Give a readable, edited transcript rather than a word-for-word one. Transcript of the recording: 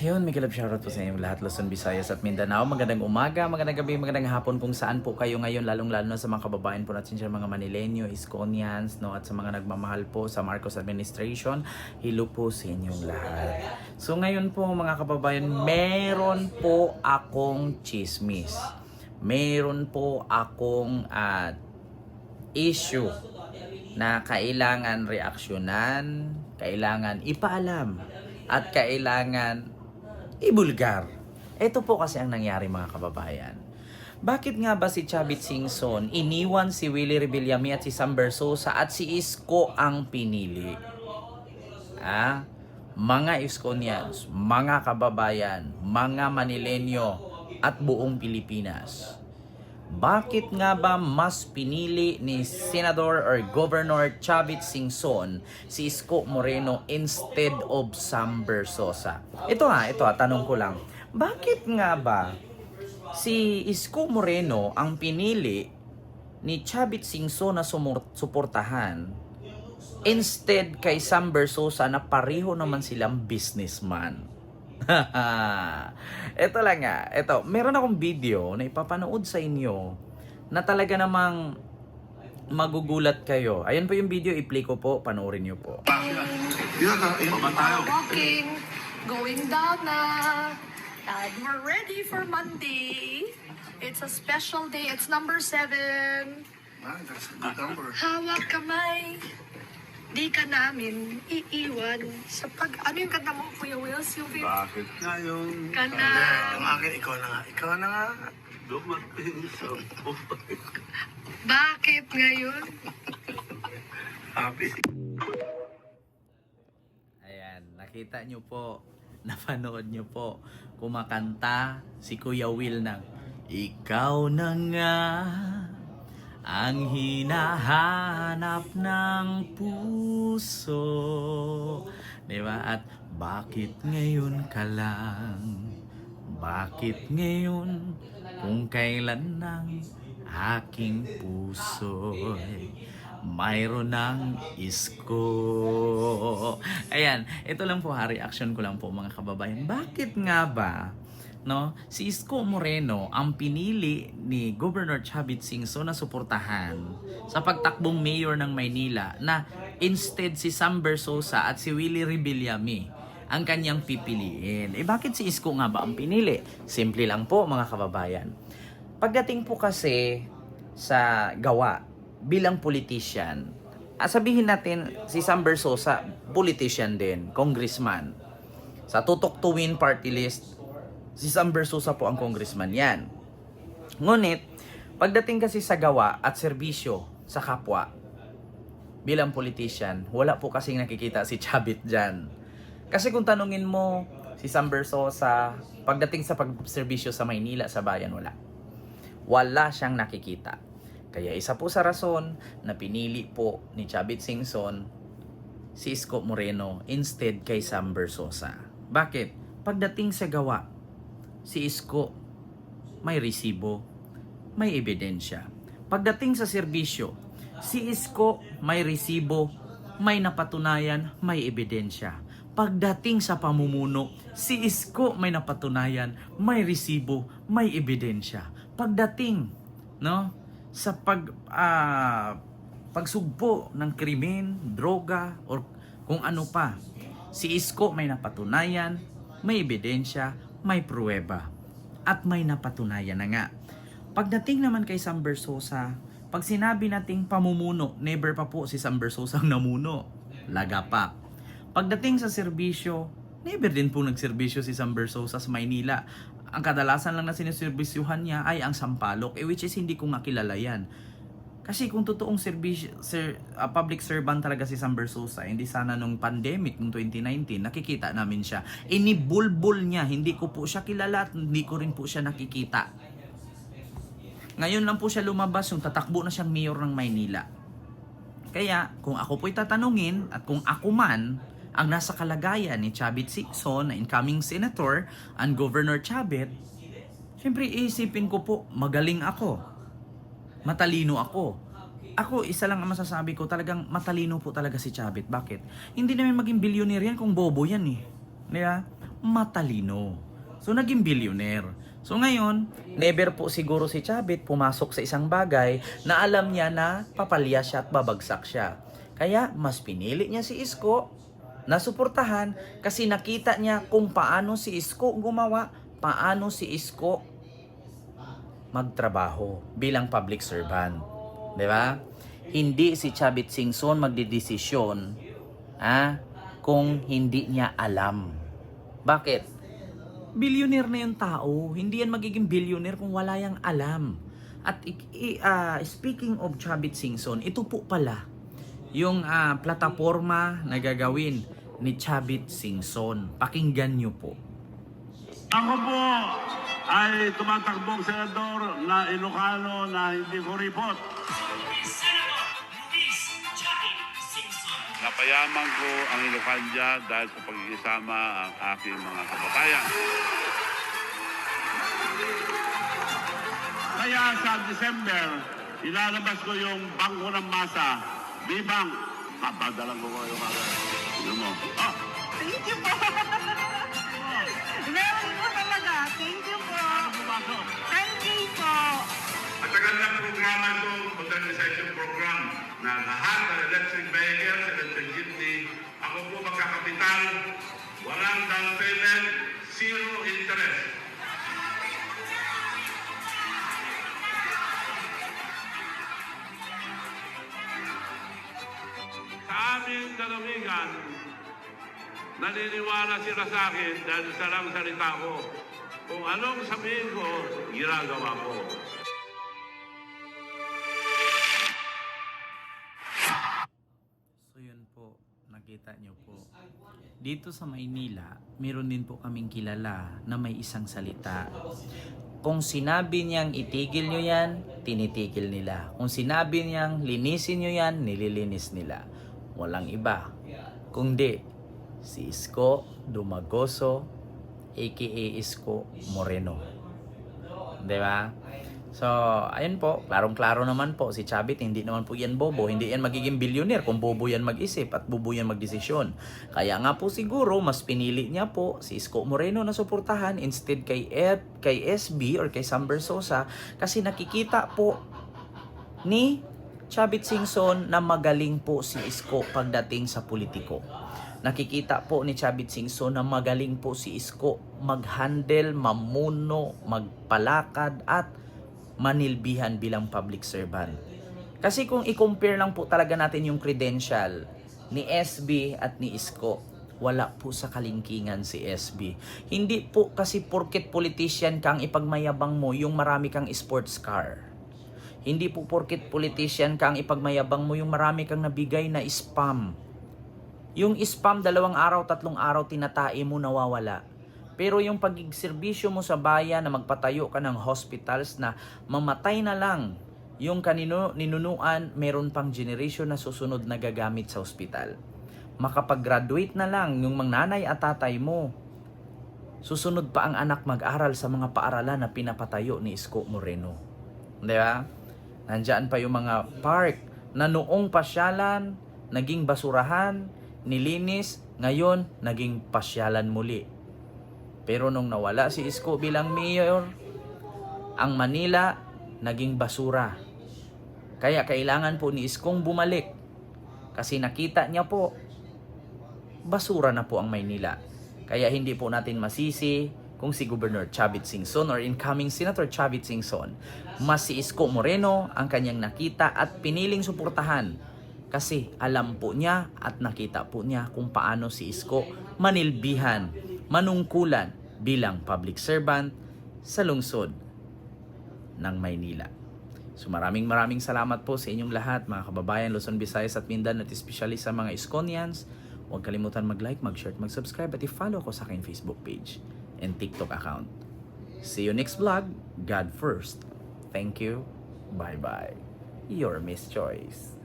Yun, Miguel shoutout po sa inyong lahat, Luzon, Visayas at Mindanao. Magandang umaga, magandang gabi, magandang hapon kung saan po kayo ngayon, lalong-lalo na sa mga kababayan po natin siya, mga Manileño, Iskonians, no, at sa mga nagmamahal po sa Marcos Administration. Hello po sa inyong lahat. So ngayon po mga kababayan, meron po akong chismis. Meron po akong issue na kailangan reaksyonan, kailangan ipaalam, at kailangan ibulgar. Ito po kasi ang nangyari mga kababayan. Bakit nga ba si Chavit Singson iniwan si Willie Rebillame at si Sam Bersosa at si Isko ang pinili? Mga Iskonians, mga kababayan, mga Manileño at buong Pilipinas. Bakit nga ba mas pinili ni Senador or Governor Chavit Singson si Isko Moreno instead of Sam Bersosa? Ito tanong ko lang. Bakit nga ba si Isko Moreno ang pinili ni Chavit Singson na suportahan instead kay Sam Bersosa na pareho naman silang businessman? Ito lang nga. Meron akong video na ipapanood sa inyo na talaga namang magugulat kayo. Ayan po yung video, i-play ko po, panoorin nyo po. Walking, going down na. And we're ready for Monday. It's a special day. It's number 7. That's a good number. Hawak kamay. Di ka namin iiwan sa Ano yung kanta mo, Kuya Wills? Yung Bakit ngayon? Kanta. Ang akin, ikaw na nga. Ikaw na nga. Dumating sa buhay. Bakit ngayon? Happy. Ayan, nakita nyo po, napanood nyo po, kumakanta si Kuya Will ng Ikaw na nga ang hinahanap ng puso. Diba? At bakit ngayon ka lang? Bakit ngayon kung kailan ng aking puso mayroon ng Isko? Ayan, ito lang po reaction ko lang po mga kababayan. Bakit nga ba si Isko Moreno ang pinili ni Governor Chavit Singson na suportahan sa pagtakbong mayor ng Maynila na instead si Sam Bersosa at si Willie Rebillame ang kanyang pipiliin? Bakit si Isko nga ba ang pinili? Simple lang po mga kababayan. Pagdating po kasi sa gawa bilang politician, sabihin natin si Sam Bersosa, politician din, congressman. Sa Tutok to Win party list, si Sam Bersosa po ang congressman yan. Ngunit, pagdating kasi sa gawa at serbisyo sa kapwa, bilang politician, wala po kasing nakikita si Chavit dyan. Kasi kung tanungin mo si Sam Bersosa, pagdating sa pagserbisyo sa Maynila, sa bayan, wala. Wala siyang nakikita. Kaya isa po sa rason na pinili po ni Chavit Singson si Isko Moreno instead kay Sam Bersosa. Bakit? Pagdating sa gawa, si Isko may resibo, may ebidensya. Pagdating sa serbisyo, si Isko may resibo, may napatunayan, may ebidensya. Pagdating sa pamumuno, si Isko may napatunayan, may resibo, may ebidensya. Pagdating sa pagsugpo ng krimen, droga, or kung ano pa, si Isko may napatunayan, may ebidensya, may pruweba, at may napatunayan na nga. Pagdating naman kay Sam Bersosa, pag sinabi nating pamumuno, never pa po si Sam Bersosa ang namuno. Lagapak. Pagdating sa serbisyo, never din po nagserbisyo si Sam Bersosa sa Maynila. Ang kadalasan lang na sineserbisyuhan niya ay ang Sampaloc, which is hindi ko nga kilala yan. Kasi kung totoong public servant talaga si Sam Bersosa, hindi sana nung pandemic, nung 2019, nakikita namin siya. Inibulbul niya, hindi ko po siya kilala at hindi ko rin po siya nakikita. Ngayon lang po siya lumabas, yung tatakbo na siyang mayor ng Maynila. Kaya, kung ako po'y tatanungin, at kung ako man, ang nasa kalagayan ni Chavit Singson, na incoming senator, and Governor Chavit, syempre iisipin ko po, magaling ako. Matalino ako. Ako, isa lang ang masasabi ko, talagang matalino po talaga si Chavit. Bakit? Hindi namin maging billionaire yan kung bobo yan eh. Diba? matalino. So naging billionaire. So ngayon, never po siguro si Chavit pumasok sa isang bagay na alam niya na papalya siya at babagsak siya. Kaya mas pinili niya si Isko na suportahan kasi nakita niya kung paano si Isko gumawa, paano si Isko magtrabaho bilang public servant. 'Di ba? Hindi si Chavit Singson magdedesisyon kung hindi niya alam. Bakit? Billionaire na yung tao. Hindi yan magiging billionaire kung wala yang alam. At speaking of Chavit Singson, ito po pala yung plataforma na gagawin ni Chavit Singson. Pakinggan nyo po. Ako po ay tumatakbong senador na Ilocano na hindi kuripot. Napayaman ko ang Ilocania dahil sa pagkikisama ang aking mga kababayan. Kaya sa December, ilalabas ko yung Bangko ng Masa. Bibang, papadalang ko kayo kagad. Tignan mo. Ah! Thank you po. Meron po talaga. Thank you po. Thank you po. Matagal na programa ito, modernization program, na lahat ng electric vehicles, electric jeepney, ako po magkakapital, walang down payment, zero interest. Sa aming lalawigan, naniniwala sila sa akin dahil sa lang salita ko. Kung anong sabihin ko, ginagawa ko. So yun po, nakita nyo po. Dito sa Maynila, meron din po kaming kilala na may isang salita. Kung sinabi niyang itigil nyo yan, tinitigil nila. Kung sinabi niyang linisin nyo yan, nililinis nila. Walang iba. Kundi si Isko Dumagoso, aka Isko Moreno. Diba? So, ayun po, klarong-klaro naman po, si Chavit, hindi naman po yan bobo, hindi yan magiging billionaire kung bobo yan mag-isip at bobo yan magdesisyon. Kaya nga po siguro, mas pinili niya po si Isko Moreno na suportahan instead kay SB or kay Sam Bersosa kasi nakikita po ni Chavit Singson na magaling po si Isko pagdating sa politiko. Nakikita po ni Chavit Singson na magaling po si Isko mag-handle, mamuno, magpalakad at manilbihan bilang public servant. Kasi kung i-compare lang po talaga natin yung credential ni SB at ni Isko, wala po sa kalingkingan si SB. Hindi po kasi porket politician kang ipagmayabang mo yung marami kang sports car. Hindi po porket politician kang ipagmayabang mo yung marami kang nabigay na spam. Yung spam 2 araw, 3 araw tinatai mo nawawala. Pero yung pagigserbisyo mo sa bayan na magpatayo ka ng hospitals na mamatay na lang yung ninunuan, meron pang generation na susunod na gagamit sa hospital. Makapag-graduate na lang yung mga nanay at tatay mo. Susunod pa ang anak mag-aral sa mga paaralan na pinapatayo ni Isko Moreno. Di ba? Nandyan pa yung mga park na noong pasyalan, naging basurahan, nilinis, ngayon naging pasyalan muli. Pero nung nawala si Isko bilang mayor, ang Manila naging basura. Kaya kailangan po ni Iskong bumalik. Kasi nakita niya po, basura na po ang Maynila. Kaya hindi po natin masisi kung si Governor Chavit Singson or incoming Senator Chavit Singson, mas si Isko Moreno ang kanyang nakita at piniling suportahan. Kasi alam po niya at nakita po niya kung paano si Isko manilbihan, manungkulan bilang public servant sa lungsod ng Maynila. So maraming salamat po sa inyong lahat mga kababayan Luzon, Visayas at Mindanao at especially sa mga Iskonians. Huwag kalimutan mag-like, mag-share, mag-subscribe at i-follow ko sa aking Facebook page and TikTok account. See you next vlog. God first. Thank you. Bye-bye. Your Miss Choice.